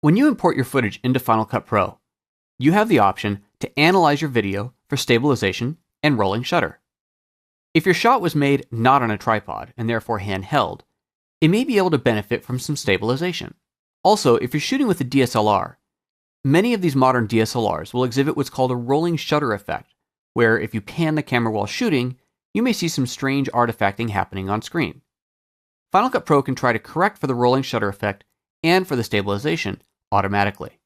When you import your footage into Final Cut Pro, you have the option to analyze your video for stabilization and rolling shutter. If your shot was made not on a tripod and therefore handheld, it may be able to benefit from some stabilization. Also, if you're shooting with a DSLR, many of these modern DSLRs will exhibit what's called a rolling shutter effect, where if you pan the camera while shooting, you may see some strange artifacting happening on screen. Final Cut Pro can try to correct for the rolling shutter effect and for the stabilization automatically.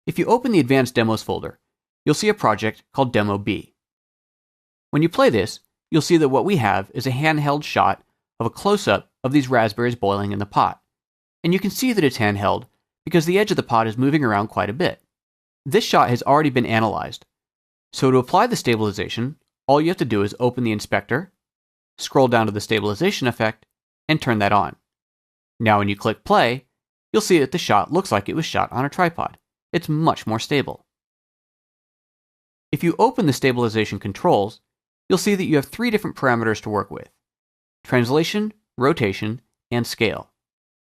If you open the Advanced Demos folder, you'll see a project called Demo B. When you play this, you'll see that what we have is a handheld shot of a close-up of these raspberries boiling in the pot. And you can see that it's handheld because the edge of the pot is moving around quite a bit. This shot has already been analyzed. So to apply the stabilization, all you have to do is open the inspector, scroll down to the stabilization effect, and turn that on. Now when you click play, you'll see that the shot looks like it was shot on a tripod. It's much more stable. If you open the stabilization controls, you'll see that you have 3 different parameters to work with: translation, rotation, and scale.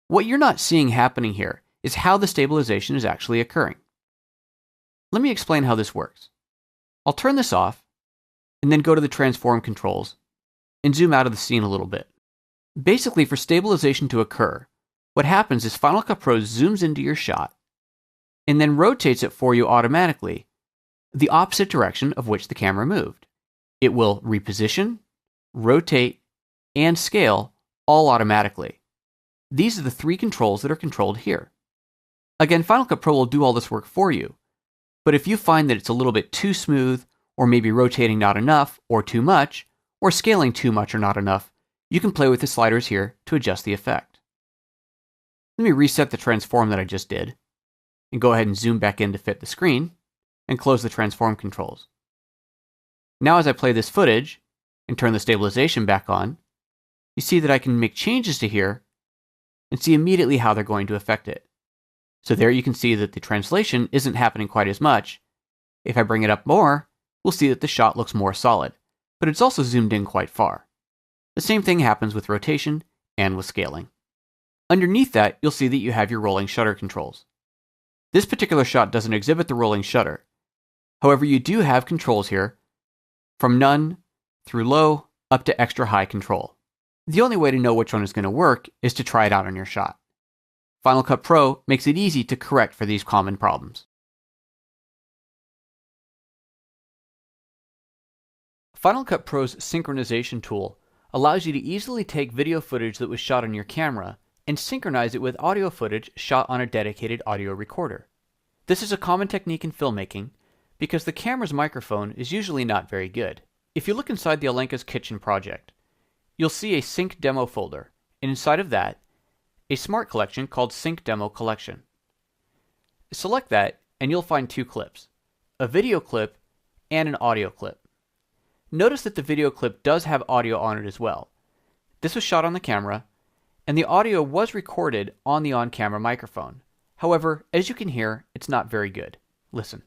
What you're not seeing happening here is how the stabilization is actually occurring. Let me explain how this works. I'll turn this off, and then go to the transform controls, and zoom out of the scene a little bit. Basically, for stabilization to occur, what happens is Final Cut Pro zooms into your shot, and then rotates it for you automatically, the opposite direction of which the camera moved. It will reposition, rotate, and scale all automatically. These are the 3 controls that are controlled here. Again, Final Cut Pro will do all this work for you, but if you find that it's a little bit too smooth, or maybe rotating not enough, or too much, or scaling too much or not enough, you can play with the sliders here to adjust the effect. Let me reset the transform that I just did, and go ahead and zoom back in to fit the screen, and close the transform controls. Now as I play this footage, and turn the stabilization back on, you see that I can make changes to here, and see immediately how they're going to affect it. So there you can see that the translation isn't happening quite as much. If I bring it up more, we'll see that the shot looks more solid, but it's also zoomed in quite far. The same thing happens with rotation and with scaling. Underneath that, you'll see that you have your rolling shutter controls. This particular shot doesn't exhibit the rolling shutter. However, you do have controls here from none through low up to extra high control. The only way to know which one is going to work is to try it out on your shot. Final Cut Pro makes it easy to correct for these common problems. Final Cut Pro's synchronization tool allows you to easily take video footage that was shot on your camera and synchronize it with audio footage shot on a dedicated audio recorder. This is a common technique in filmmaking because the camera's microphone is usually not very good. If you look inside the Alenka's Kitchen project, you'll see a Sync Demo folder, and inside of that, a smart collection called Sync Demo Collection. Select that, and you'll find 2 clips, a video clip and an audio clip. Notice that the video clip does have audio on it as well. This was shot on the camera, and the audio was recorded on the on-camera microphone. However, as you can hear, it's not very good. Listen.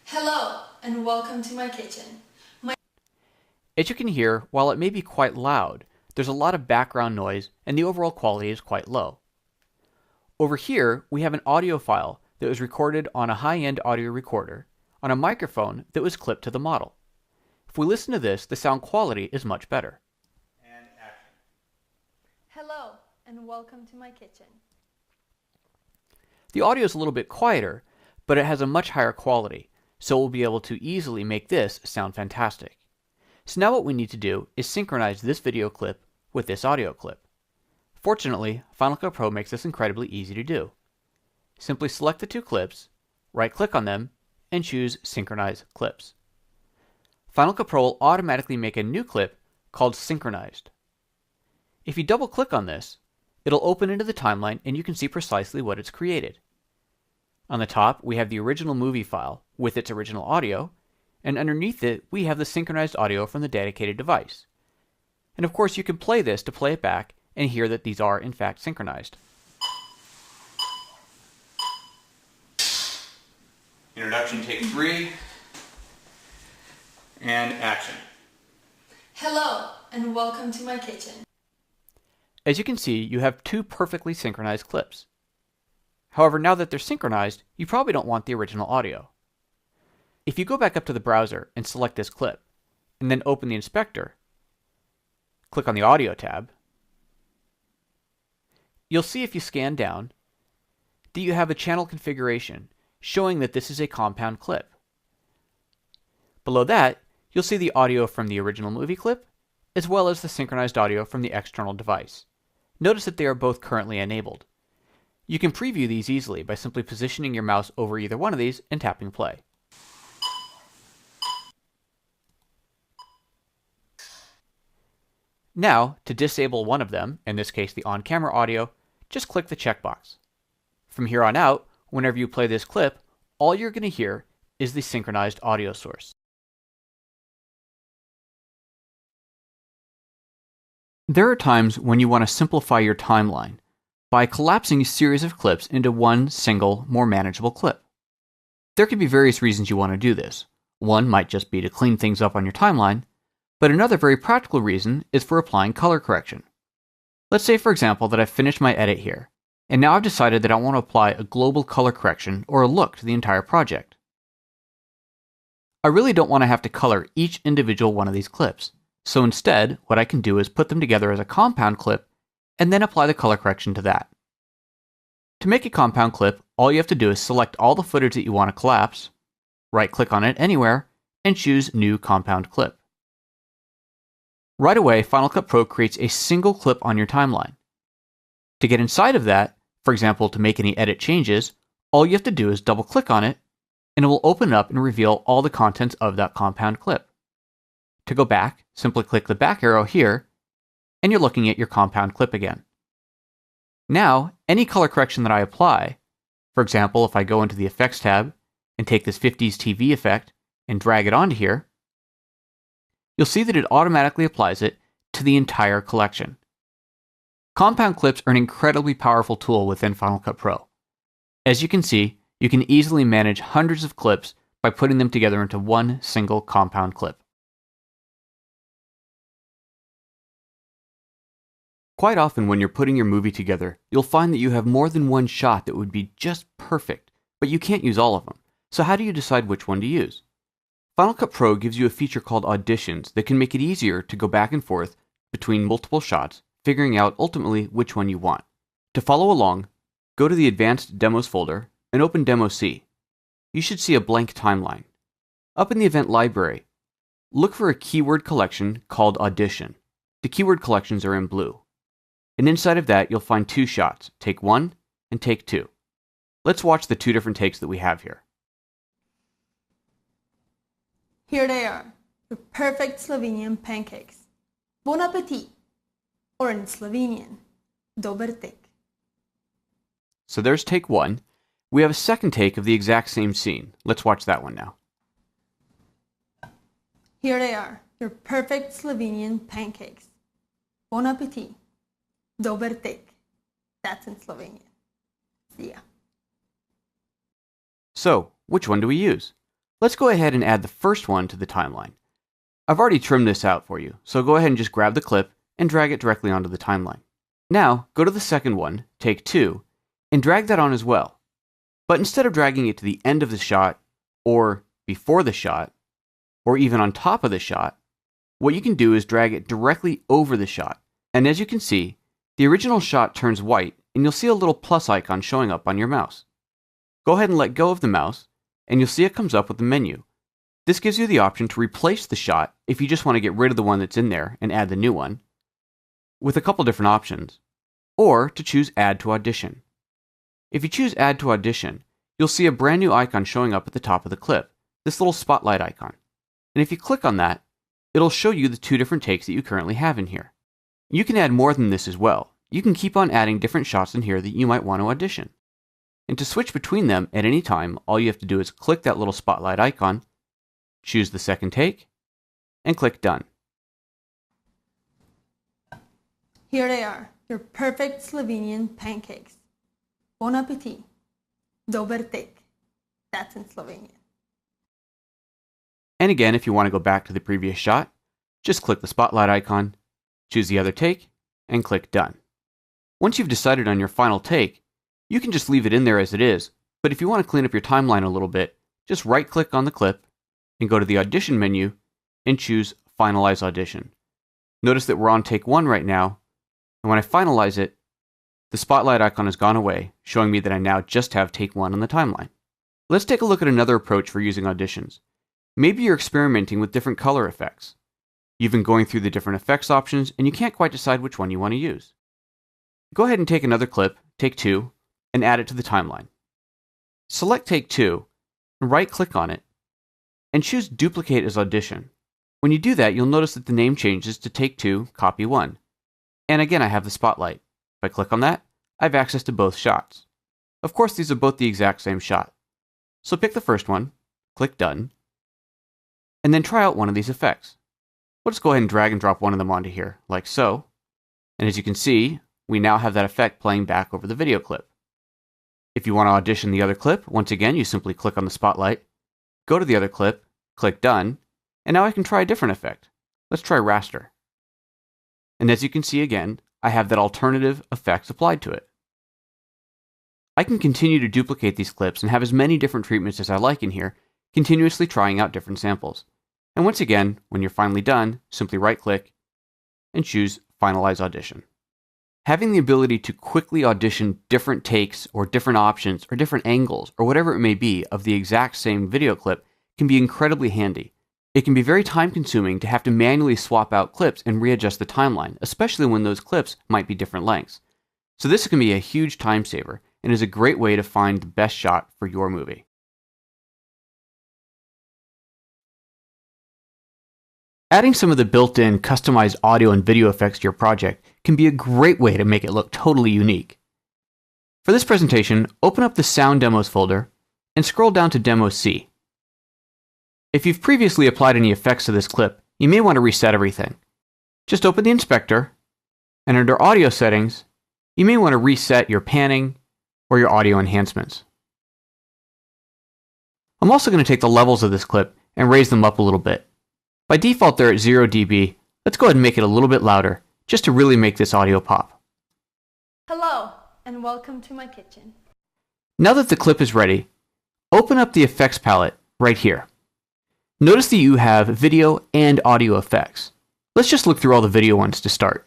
Hello, and welcome to my kitchen. As you can hear, while it may be quite loud, there's a lot of background noise and the overall quality is quite low. Over here, we have an audio file that was recorded on a high-end audio recorder on a microphone that was clipped to the model. If we listen to this, the sound quality is much better. And action. Hello, and welcome to my kitchen. The audio is a little bit quieter, but it has a much higher quality, so we'll be able to easily make this sound fantastic. So now what we need to do is synchronize this video clip with this audio clip. Fortunately, Final Cut Pro makes this incredibly easy to do. Simply select the 2 clips, right-click on them, and choose Synchronize Clips. Final Cut Pro will automatically make a new clip called Synchronized. If you double-click on this, it'll open into the timeline and you can see precisely what it's created. On the top, we have the original movie file with its original audio, and underneath it, we have the synchronized audio from the dedicated device. And of course, you can play this to play it back and hear that these are in fact synchronized. Introduction, take 3. And action. Hello, and welcome to my kitchen. As you can see, you have 2 perfectly synchronized clips. However, now that they're synchronized, you probably don't want the original audio. If you go back up to the browser and select this clip, and then open the inspector, click on the Audio tab, you'll see if you scan down that you have a channel configuration showing that this is a compound clip. Below that, you'll see the audio from the original movie clip, as well as the synchronized audio from the external device. Notice that they are both currently enabled. You can preview these easily by simply positioning your mouse over either one of these and tapping play. Now, to disable one of them, in this case the on-camera audio, just click the checkbox. From here on out, whenever you play this clip, all you're going to hear is the synchronized audio source. There are times when you want to simplify your timeline by collapsing a series of clips into one single, more manageable clip. There could be various reasons you want to do this. One might just be to clean things up on your timeline, but another very practical reason is for applying color correction. Let's say, for example, that I've finished my edit here, and now I've decided that I want to apply a global color correction or a look to the entire project. I really don't want to have to color each individual one of these clips, so instead, what I can do is put them together as a compound clip and then apply the color correction to that. To make a compound clip, all you have to do is select all the footage that you want to collapse, right-click on it anywhere, and choose New Compound Clip. Right away, Final Cut Pro creates a single clip on your timeline. To get inside of that, for example, to make any edit changes, all you have to do is double-click on it, and it will open up and reveal all the contents of that compound clip. To go back, simply click the back arrow here, and you're looking at your compound clip again. Now, any color correction that I apply, for example, if I go into the Effects tab and take this 50s TV effect and drag it onto here, you'll see that it automatically applies it to the entire collection. Compound clips are an incredibly powerful tool within Final Cut Pro. As you can see, you can easily manage hundreds of clips by putting them together into one single compound clip. Quite often when you're putting your movie together, you'll find that you have more than one shot that would be just perfect, but you can't use all of them. So how do you decide which one to use? Final Cut Pro gives you a feature called Auditions that can make it easier to go back and forth between multiple shots, figuring out ultimately which one you want. To follow along, go to the Advanced Demos folder and open Demo C. You should see a blank timeline. Up in the event library, look for a keyword collection called Audition. The keyword collections are in blue. And inside of that, you'll find two shots, take one and take two. Let's watch the two different takes that we have here. Here they are, the perfect Slovenian pancakes. Bon appetit! Or in Slovenian, dober tek. So there's take one. We have a second take of the exact same scene. Let's watch that one now. Here they are, your perfect Slovenian pancakes. Bon appetit! Dober tek. That's in Slovenian. See ya. So, which one do we use? Let's go ahead and add the first one to the timeline. I've already trimmed this out for you, so go ahead and just grab the clip and drag it directly onto the timeline. Now, go to the second one, take two, and drag that on as well. But instead of dragging it to the end of the shot, or before the shot, or even on top of the shot, what you can do is drag it directly over the shot. And as you can see, the original shot turns white, and you'll see a little plus icon showing up on your mouse. Go ahead and let go of the mouse, and you'll see it comes up with a menu. This gives you the option to replace the shot if you just want to get rid of the one that's in there and add the new one, with a couple different options, or to choose Add to Audition. If you choose Add to Audition, you'll see a brand new icon showing up at the top of the clip, this little spotlight icon. And if you click on that, it'll show you the two different takes that you currently have in here. You can add more than this as well. You can keep on adding different shots in here that you might want to audition. And to switch between them at any time, all you have to do is click that little spotlight icon, choose the second take, and click Done. Here they are, your perfect Slovenian pancakes. Bon appetit! Dober tek. That's in Slovenian. And again, if you want to go back to the previous shot, just click the spotlight icon, choose the other take, and click Done. Once you've decided on your final take, You can just leave it in there as it is, but if you want to clean up your timeline a little bit, just right-click on the clip and go to the Audition menu and choose Finalize Audition. Notice that we're on take 1 right now, and when I finalize it, the spotlight icon has gone away, showing me that I now just have take 1 on the timeline. Let's take a look at another approach for using auditions. Maybe you're experimenting with different color effects. You've been going through the different effects options and you can't quite decide which one you want to use. Go ahead and take another clip, take 2, and add it to the timeline. Select take 2, and right-click on it, and choose Duplicate as Audition. When you do that, you'll notice that the name changes to Take 2, Copy 1. And again, I have the spotlight. If I click on that, I have access to both shots. Of course, these are both the exact same shot. So pick the first one, click Done, and then try out one of these effects. We'll just go ahead and drag and drop one of them onto here, like so. And as you can see, we now have that effect playing back over the video clip. If you want to audition the other clip, once again, you simply click on the spotlight, go to the other clip, click Done, and now I can try a different effect. Let's try raster. And as you can see again, I have that alternative effect applied to it. I can continue to duplicate these clips and have as many different treatments as I like in here, continuously trying out different samples. And once again, when you're finally done, simply right-click and choose Finalize Audition. Having the ability to quickly audition different takes or different options or different angles or whatever it may be of the exact same video clip can be incredibly handy. It can be very time-consuming to have to manually swap out clips and readjust the timeline, especially when those clips might be different lengths. So this can be a huge time saver and is a great way to find the best shot for your movie. Adding some of the built-in customized audio and video effects to your project can be a great way to make it look totally unique. For this presentation, open up the Sound Demos folder and scroll down to Demo C. If you've previously applied any effects to this clip, you may want to reset everything. Just open the inspector, and under Audio Settings, you may want to reset your panning or your audio enhancements. I'm also going to take the levels of this clip and raise them up a little bit. By default, they're at 0 dB. Let's go ahead and make it a little bit louder, just to really make this audio pop. Hello, and welcome to my kitchen. Now that the clip is ready, open up the effects palette right here. Notice that you have video and audio effects. Let's just look through all the video ones to start.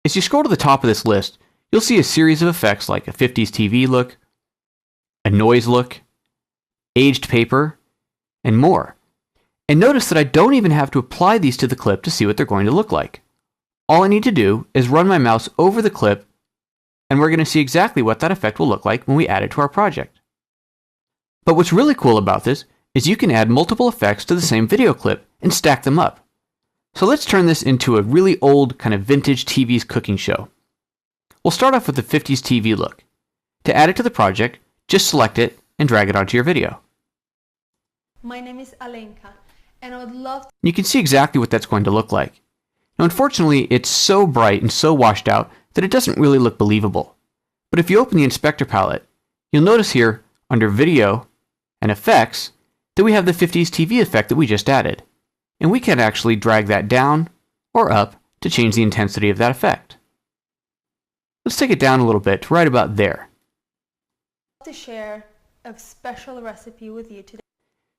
As you scroll to the top of this list, you'll see a series of effects like a 50s TV look, a noise look, aged paper, and more. And notice that I don't even have to apply these to the clip to see what they're going to look like. All I need to do is run my mouse over the clip, and we're going to see exactly what that effect will look like when we add it to our project. But what's really cool about this is you can add multiple effects to the same video clip and stack them up. So let's turn this into a really old kind of vintage TV's cooking show. We'll start off with the 50s TV look. To add it to the project, just select it and drag it onto your video. My name is Alenka, and I would love to... You can see exactly what that's going to look like. Now, unfortunately, it's so bright and so washed out that it doesn't really look believable. But if you open the inspector palette, you'll notice here under Video and Effects that we have the 50s TV effect that we just added. And we can actually drag that down or up to change the intensity of that effect. Let's take it down a little bit to right about there. to share a special recipe with you today.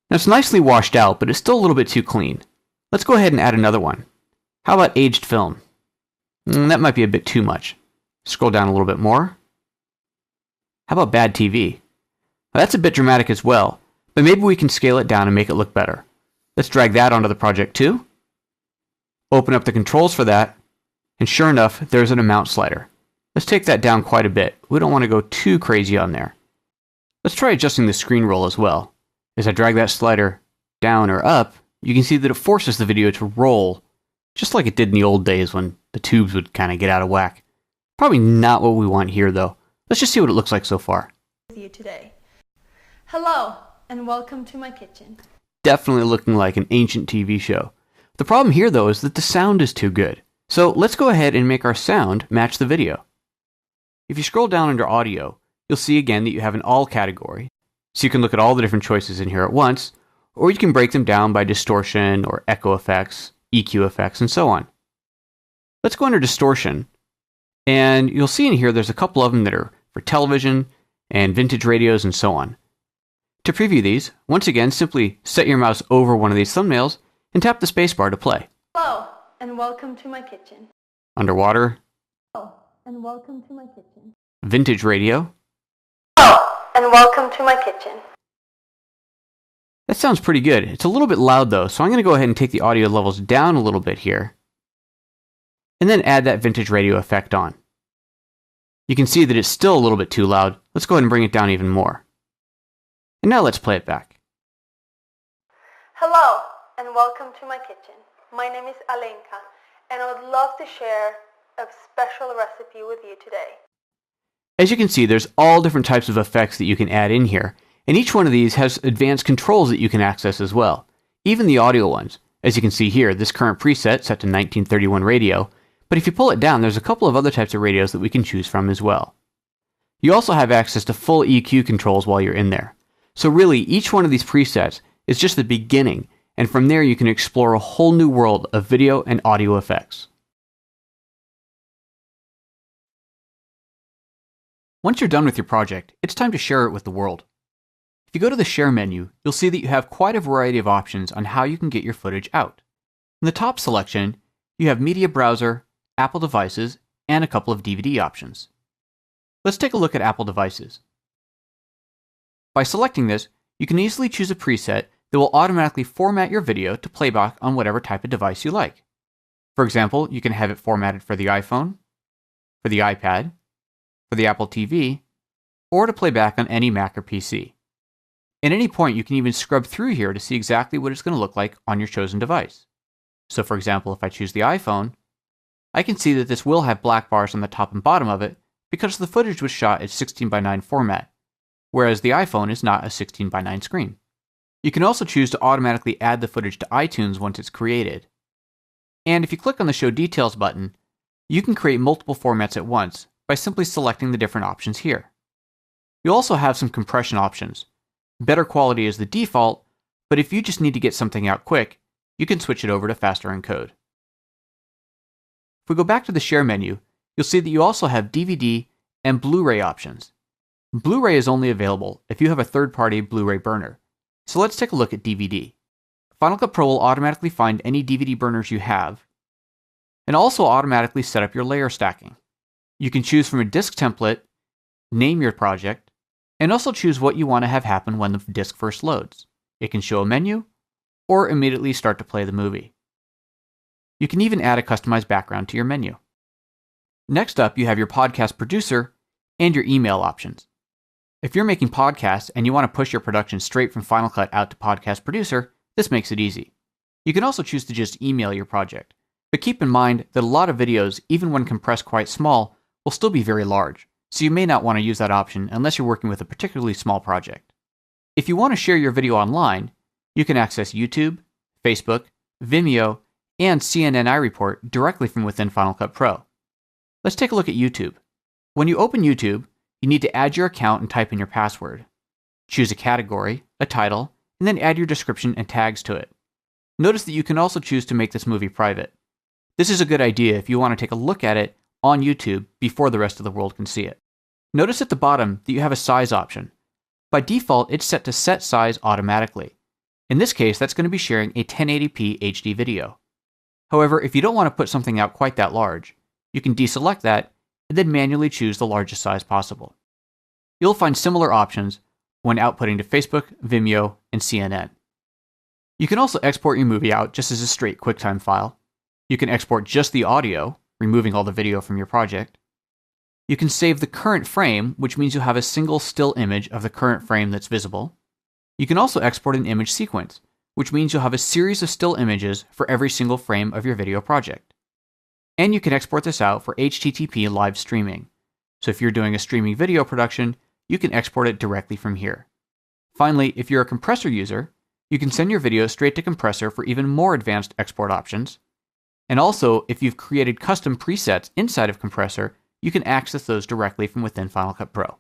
Now it's nicely washed out, but it's still a little bit too clean. Let's go ahead and add another one. How about aged film? That might be a bit too much. Scroll down a little bit more. How about bad TV? Now, that's a bit dramatic as well, but maybe we can scale it down and make it look better. Let's drag that onto the project too. Open up the controls for that, and sure enough, there's an amount slider. Let's take that down quite a bit. We don't want to go too crazy on there. Let's try adjusting the screen roll as well. As I drag that slider down or up, you can see that it forces the video to roll, just like it did in the old days when the tubes would kind of get out of whack. Probably not what we want here though. Let's just see what it looks like so far. With you today. Hello, and welcome to my kitchen. Definitely looking like an ancient TV show. The problem here though is that the sound is too good. So let's go ahead and make our sound match the video. If you scroll down under audio, you'll see again that you have an all category. So you can look at all the different choices in here at once, or you can break them down by distortion or echo effects, EQ effects, and so on. Let's go under distortion, and you'll see in here there's a couple of them that are for television, and vintage radios, and so on. To preview these, once again, simply set your mouse over one of these thumbnails and tap the spacebar to play. Hello, and welcome to my kitchen. Underwater, Hello, and welcome to my kitchen. vintage radio. Hello, and welcome to my kitchen. That sounds pretty good. It's a little bit loud though, so I'm going to go ahead and take the audio levels down a little bit here, and then add that vintage radio effect on. You can see that it's still a little bit too loud. Let's go ahead and bring it down even more. And now let's play it back. Hello, and welcome to my kitchen. My name is Alenka, and I would love to share a special recipe with you today. As you can see, there's all different types of effects that you can add in here, and each one of these has advanced controls that you can access as well, even the audio ones. As you can see here, this current preset set to 1931 radio, but if you pull it down, there's a couple of other types of radios that we can choose from as well. You also have access to full EQ controls while you're in there. So really, each one of these presets is just the beginning, and from there you can explore a whole new world of video and audio effects. Once you're done with your project, it's time to share it with the world. If you go to the Share menu, you'll see that you have quite a variety of options on how you can get your footage out. In the top selection, you have Media Browser, Apple Devices, and a couple of DVD options. Let's take a look at Apple Devices. By selecting this, you can easily choose a preset that will automatically format your video to playback on whatever type of device you like. For example, you can have it formatted for the iPhone, for the iPad, for the Apple TV, or to play back on any Mac or PC. At any point, you can even scrub through here to see exactly what it's going to look like on your chosen device. So for example, if I choose the iPhone, I can see that this will have black bars on the top and bottom of it because the footage was shot at 16:9 format, whereas the iPhone is not a 16:9 screen. You can also choose to automatically add the footage to iTunes once it's created. And if you click on the Show Details button, you can create multiple formats at once by simply selecting the different options here. You also have some compression options. Better quality is the default, but if you just need to get something out quick, you can switch it over to faster encode. If we go back to the Share menu, you'll see that you also have DVD and Blu-ray options. Blu-ray is only available if you have a third-party Blu-ray burner. So let's take a look at DVD. Final Cut Pro will automatically find any DVD burners you have, and also automatically set up your layer stacking. You can choose from a disk template, name your project, and also choose what you want to have happen when the disk first loads. It can show a menu, or immediately start to play the movie. You can even add a customized background to your menu. Next up, you have your podcast producer and your email options. If you're making podcasts and you want to push your production straight from Final Cut out to Podcast Producer, this makes it easy. You can also choose to just email your project, but keep in mind that a lot of videos, even when compressed quite small, will still be very large, so you may not want to use that option unless you're working with a particularly small project. If you want to share your video online, you can access YouTube, Facebook, Vimeo, and CNN iReport directly from within Final Cut Pro. Let's take a look at YouTube. When you open YouTube, you need to add your account and type in your password. Choose a category, a title, and then add your description and tags to it. Notice that you can also choose to make this movie private. This is a good idea if you want to take a look at it on YouTube before the rest of the world can see it. Notice at the bottom that you have a size option. By default, it's set to set size automatically. In this case, that's going to be sharing a 1080p HD video. However, if you don't want to put something out quite that large, you can deselect that and then manually choose the largest size possible. You'll find similar options when outputting to Facebook, Vimeo, and CNN. You can also export your movie out just as a straight QuickTime file. You can export just the audio, removing all the video from your project. You can save the current frame, which means you'll have a single still image of the current frame that's visible. You can also export an image sequence, which means you'll have a series of still images for every single frame of your video project. And you can export this out for HTTP live streaming. So if you're doing a streaming video production, you can export it directly from here. Finally, if you're a compressor user, you can send your video straight to Compressor for even more advanced export options. And also, if you've created custom presets inside of Compressor, you can access those directly from within Final Cut Pro.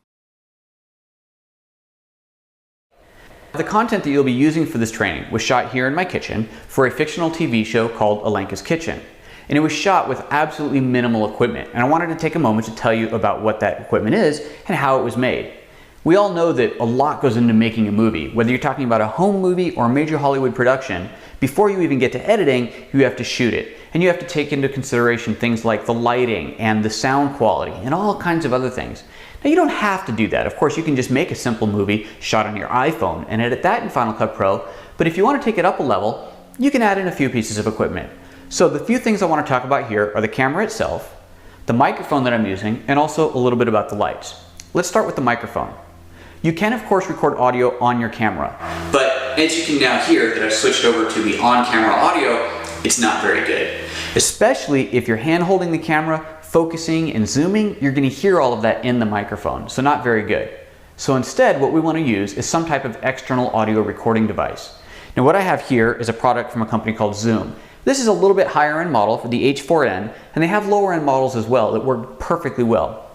The content that you'll be using for this training was shot here in my kitchen for a fictional TV show called Alenka's Kitchen. and it was shot with absolutely minimal equipment. And I wanted to take a moment to tell you about what that equipment is and how it was made. We all know that a lot goes into making a movie. Whether you're talking about a home movie or a major Hollywood production, before you even get to editing, you have to shoot it. And you have to take into consideration things like the lighting and the sound quality and all kinds of other things. Now, you don't have to do that. Of course, you can just make a simple movie shot on your iPhone and edit that in Final Cut Pro. But if you want to take it up a level, you can add in a few pieces of equipment. So the few things I want to talk about here are the camera itself, the microphone that I'm using, and also a little bit about the lights. Let's start with the microphone. You can, of course, record audio on your camera. But as you can now hear that I've switched over to the on-camera audio, it's not very good. Especially if you're hand-holding the camera, focusing and zooming, you're going to hear all of that in the microphone, so not very good. So instead, what we want to use is some type of external audio recording device. Now, what I have here is a product from a company called Zoom. This is a little bit higher end model for the H4n, and they have lower end models as well that work perfectly well.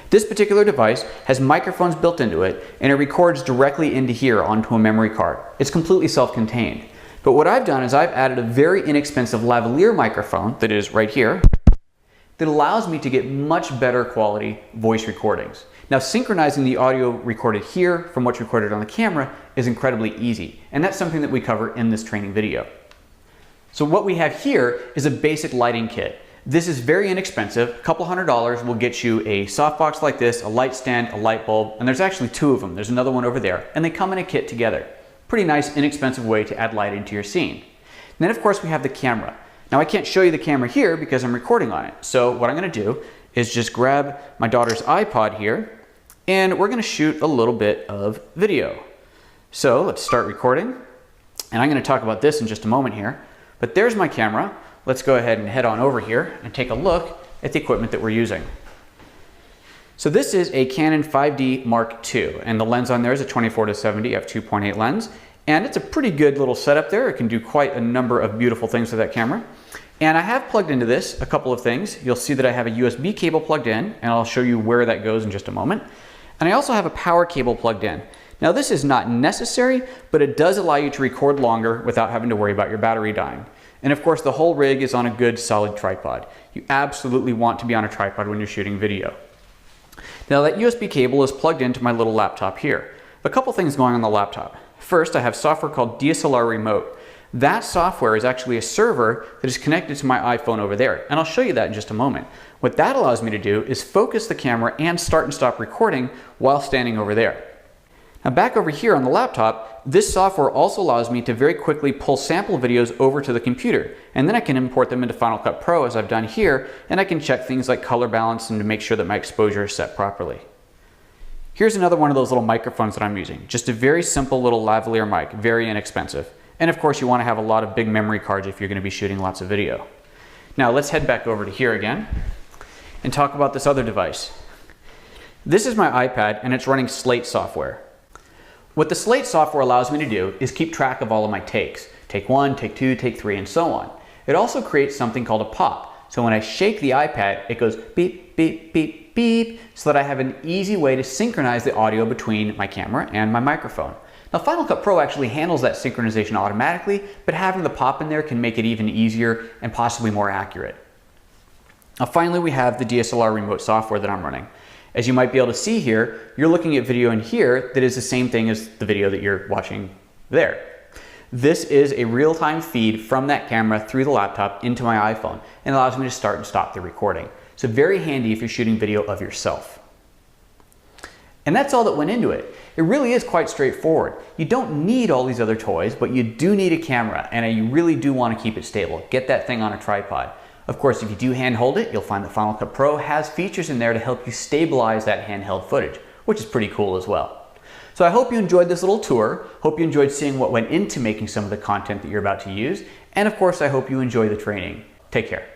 This particular device has microphones built into it, and it records directly into here onto a memory card. It's completely self-contained. But what I've done is I've added a very inexpensive lavalier microphone that is right here that allows me to get much better quality voice recordings. Now, synchronizing the audio recorded here from what's recorded on the camera is incredibly easy, and that's something that we cover in this training video. So what we have here is a basic lighting kit. This is very inexpensive. A couple $100 will get you a softbox like this, a light stand, a light bulb, and there's actually two of them. There's another one over there, and they come in a kit together. Pretty nice, inexpensive way to add light into your scene. And then, of course, we have the camera. Now, I can't show you the camera here because I'm recording on it. So what I'm going to do is just grab my daughter's iPod here, and we're going to shoot a little bit of video. So let's start recording, and I'm going to talk about this in just a moment here. But there's my camera. Let's go ahead and head on over here and take a look at the equipment that we're using. So this is a Canon 5D Mark II, and the lens on there is a 24-70 f2.8 lens. And it's a pretty good little setup there. It can do quite a number of beautiful things with that camera. And I have plugged into this a couple of things. You'll see that I have a USB cable plugged in, and I'll show you where that goes in just a moment. And I also have a power cable plugged in. Now, this is not necessary, but it does allow you to record longer without having to worry about your battery dying. And of course, the whole rig is on a good solid tripod. You absolutely want to be on a tripod when you're shooting video. Now, that USB cable is plugged into my little laptop here. A couple things going on the laptop. First, I have software called DSLR Remote. That software is actually a server that is connected to my iPhone over there, and I'll show you that in just a moment. What that allows me to do is focus the camera and start and stop recording while standing over there. Now, back over here on the laptop, this software also allows me to very quickly pull sample videos over to the computer, and then I can import them into Final Cut Pro as I've done here, and I can check things like color balance and to make sure that my exposure is set properly. Here's another one of those little microphones that I'm using. Just a very simple little lavalier mic, very inexpensive. And of course, you want to have a lot of big memory cards if you're going to be shooting lots of video. Now let's head back over to here again and talk about this other device. This is my iPad, and it's running Slate software. What the Slate software allows me to do is keep track of all of my takes. Take 1, take 2, take 3, and so on. It also creates something called a pop. So when I shake the iPad, it goes beep, beep, beep, beep, so that I have an easy way to synchronize the audio between my camera and my microphone. Now, Final Cut Pro actually handles that synchronization automatically, but having the pop in there can make it even easier and possibly more accurate. Now, finally, we have the DSLR Remote software that I'm running. As you might be able to see here, you're looking at video in here that is the same thing as the video that you're watching there. This is a real-time feed from that camera through the laptop into my iPhone, and allows me to start and stop the recording. So very handy if you're shooting video of yourself. And that's all that went into it. It really is quite straightforward. You don't need all these other toys, but you do need a camera, and you really do want to keep it stable. Get that thing on a tripod. Of course, if you do handhold it, you'll find that Final Cut Pro has features in there to help you stabilize that handheld footage, which is pretty cool as well. So I hope you enjoyed this little tour. Hope you enjoyed seeing what went into making some of the content that you're about to use. And of course, I hope you enjoy the training. Take care.